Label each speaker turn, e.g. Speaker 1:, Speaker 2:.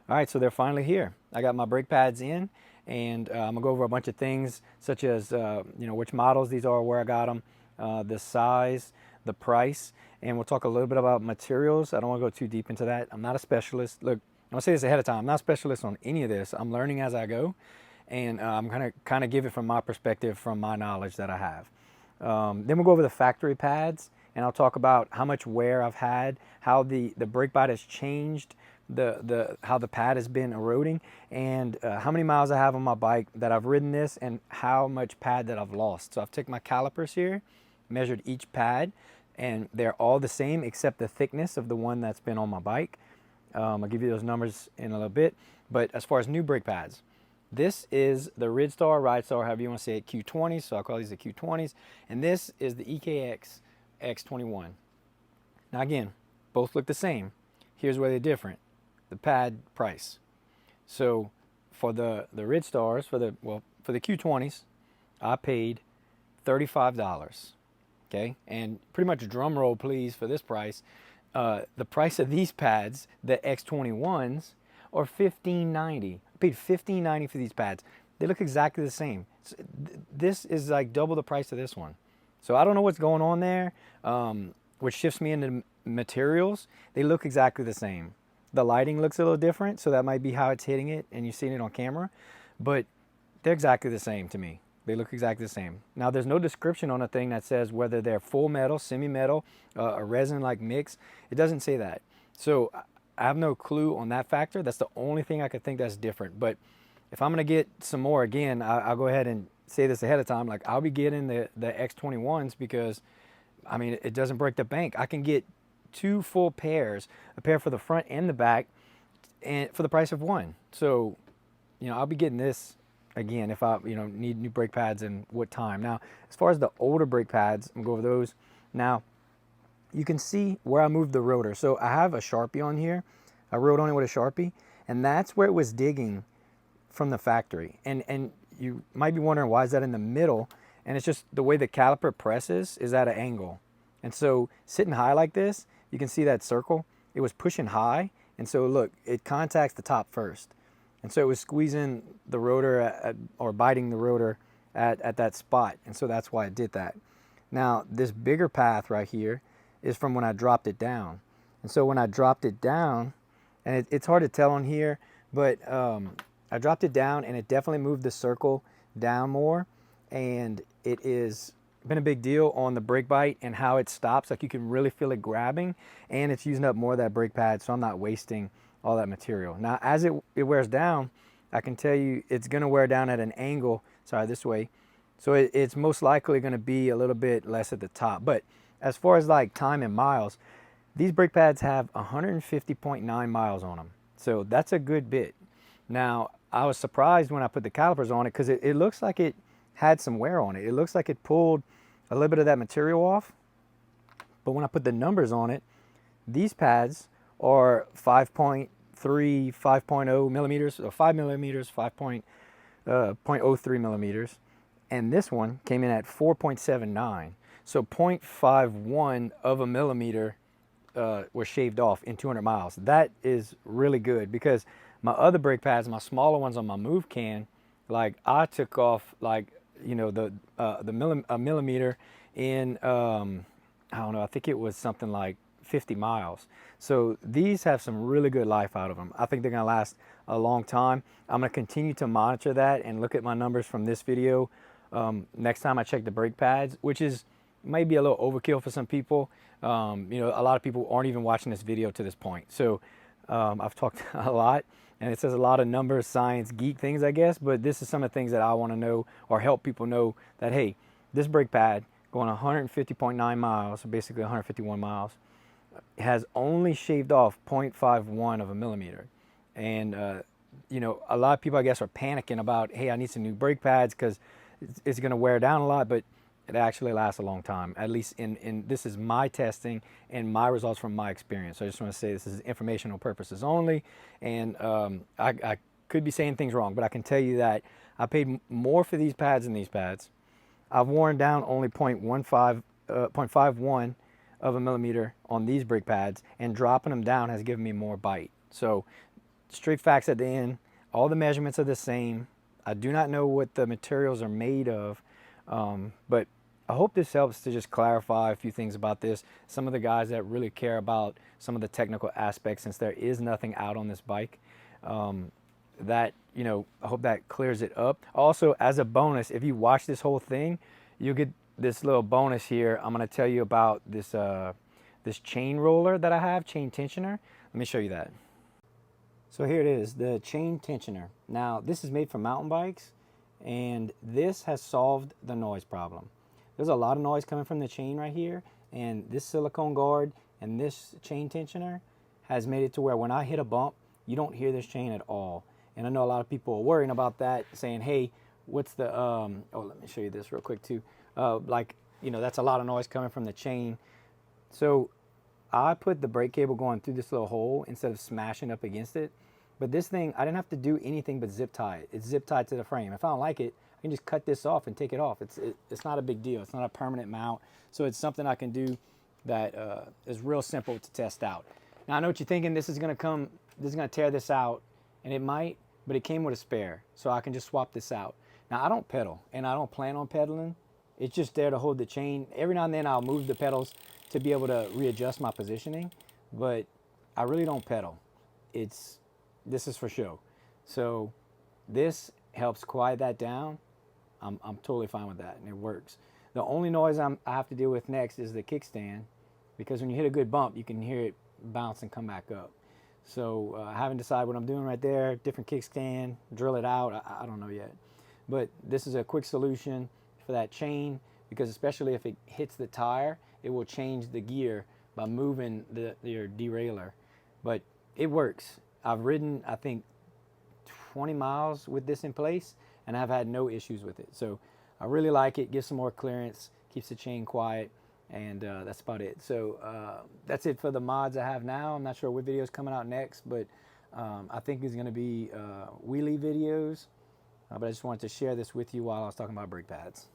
Speaker 1: All right, so they're finally here. I got my brake pads in, and I'm gonna go over a bunch of things such as which models these are, where I got them, the size, the price, and we'll talk a little bit about materials. I don't want to go too deep into that. I'm not a specialist. Look, I'm gonna say this ahead of time. I'm not a specialist on any of this. I'm learning as I go, and I'm gonna kind of give it from my perspective, from my knowledge that I have. Then we'll go over the factory pads, and I'll talk about how much wear I've had, how the brake pad has changed, the how the pad has been eroding, and how many miles I have on my bike that I've ridden this, and how much pad that I've lost. So I've taken my calipers here, measured each pad, and they're all the same except the thickness of the one that's been on my bike. I'll give you those numbers in a little bit. But as far as new brake pads, this is the Ridstar, Ridestar, however you want to say it, Q20s. So I'll call these the Q20s. And this is the EKX X21. Now again, both look the same. Here's where they're different. The pad price. So for the Ridstars, for the Q20s, I paid $35. Okay, and pretty much drum roll please for this price. The price of these pads, the X21s, are $15.90. I paid $15.90 for these pads. They look exactly the same. This is like double the price of this one. So I don't know what's going on there, which shifts me into materials. They look exactly the same. The lighting looks a little different, so that might be how it's hitting it and you're seeing it on camera, but they're exactly the same to me. They look exactly the same. Now there's no description on a thing that says whether they're full metal, semi-metal, a resin-like mix. It doesn't say that. So I have no clue on that factor. That's the only thing I could think that's different. But if I'm gonna get some more, again, I'll go ahead and say this ahead of time. Like, I'll be getting the X21s because, I mean, it doesn't break the bank. I can get two full pairs, a pair for the front and the back, and for the price of one. So, I'll be getting this again if I need new brake pads and what time. Now, as far as the older brake pads, I'm gonna go over those. Now, you can see where I moved the rotor. So I have a Sharpie on here. I wrote on it with a Sharpie, and that's where it was digging from the factory. And you might be wondering, why is that in the middle? And it's just the way the caliper presses is at an angle. And so sitting high like this, you can see that circle. It was pushing high, and so look, it contacts the top first. And so it was squeezing the rotor or biting the rotor at that spot. And so that's why it did that. Now, this bigger path right here is from when I dropped it down. And so when I dropped it down, and it's hard to tell on here, but I dropped it down and it definitely moved the circle down more. And it is been a big deal on the brake bite and how it stops. Like, you can really feel it grabbing, and it's using up more of that brake pad, so I'm not wasting all that material. Now, as it wears down, I can tell you it's gonna wear down at an angle, sorry, this way. So it's most likely gonna be a little bit less at the top. But as far as like time and miles, these brake pads have 150.9 miles on them. So that's a good bit. Now, I was surprised when I put the calipers on it because it looks like it had some wear on it. It looks like it pulled a little bit of that material off. But when I put the numbers on it, these pads are 5.3, 5.0 millimeters, or 5 millimeters, 5.03 millimeters. And this one came in at 4.79. So 0.51 of a millimeter was shaved off in 200 miles. That is really good, because my other brake pads, my smaller ones on my move can, like, I took off like, a millimeter in, I don't know, I think it was something like 50 miles. So these have some really good life out of them. I think they're gonna last a long time. I'm gonna continue to monitor that and look at my numbers from this video next time I check the brake pads, which is maybe a little overkill for some people. A lot of people aren't even watching this video to this point. So I've talked a lot, and it says a lot of numbers, science, geek things, I guess, but this is some of the things that I want to know, or help people know, that, hey, this brake pad going 150.9 miles, so basically 151 miles, has only shaved off 0.51 of a millimeter. And, a lot of people, I guess, are panicking about, hey, I need some new brake pads because it's going to wear down a lot, but it actually lasts a long time. At least in this is my testing and my results from my experience. So I just want to say this is informational purposes only. And I could be saying things wrong, but I can tell you that I paid more for these pads than these pads. I've worn down only 0.51 of a millimeter on these brake pads, and dropping them down has given me more bite. So straight facts at the end. All the measurements are the same. I do not know what the materials are made of, but I hope this helps to just clarify a few things about this. Some of the guys that really care about some of the technical aspects, since there is nothing out on this bike, that, you know, I hope that clears it up. Also, as a bonus, if you watch this whole thing, you'll get this little bonus here. I'm going to tell you about this this chain roller that I have, chain tensioner. Let me show you that. So here it is, the chain tensioner. Now, this is made for mountain bikes, and this has solved the noise problem. There's a lot of noise coming from the chain right here, and this silicone guard and this chain tensioner has made it to where when I hit a bump, you don't hear this chain at all. And I know a lot of people are worrying about that, saying, hey, what's the, oh, let me show you this real quick too. Like, you know, that's a lot of noise coming from the chain. So I put the brake cable going through this little hole instead of smashing up against it. But this thing, I didn't have to do anything but zip tie it. It's zip tied to the frame. If I don't like it, I can just cut this off and take it off. It's not a big deal. It's not a permanent mount. So it's something I can do that is real simple to test out. Now I know what you're thinking. This is gonna tear this out, and it might, but it came with a spare. So I can just swap this out. Now I don't pedal, and I don't plan on pedaling. It's just there to hold the chain. Every now and then I'll move the pedals to be able to readjust my positioning, but I really don't pedal. This is for show. So this helps quiet that down. I'm totally fine with that, and it works. The only noise I have to deal with next is the kickstand, because when you hit a good bump, you can hear it bounce and come back up. So I haven't decided what I'm doing right there. Different kickstand, drill it out. I don't know yet. But this is a quick solution for that chain, because especially if it hits the tire, it will change the gear by moving your derailleur. But it works. I've ridden, I think, 20 miles with this in place, and I've had no issues with it. So I really like it. Gives some more clearance, keeps the chain quiet, and that's about it. So that's it for the mods I have now. I'm not sure what video is coming out next, but I think it's going to be wheelie videos. But I just wanted to share this with you while I was talking about brake pads.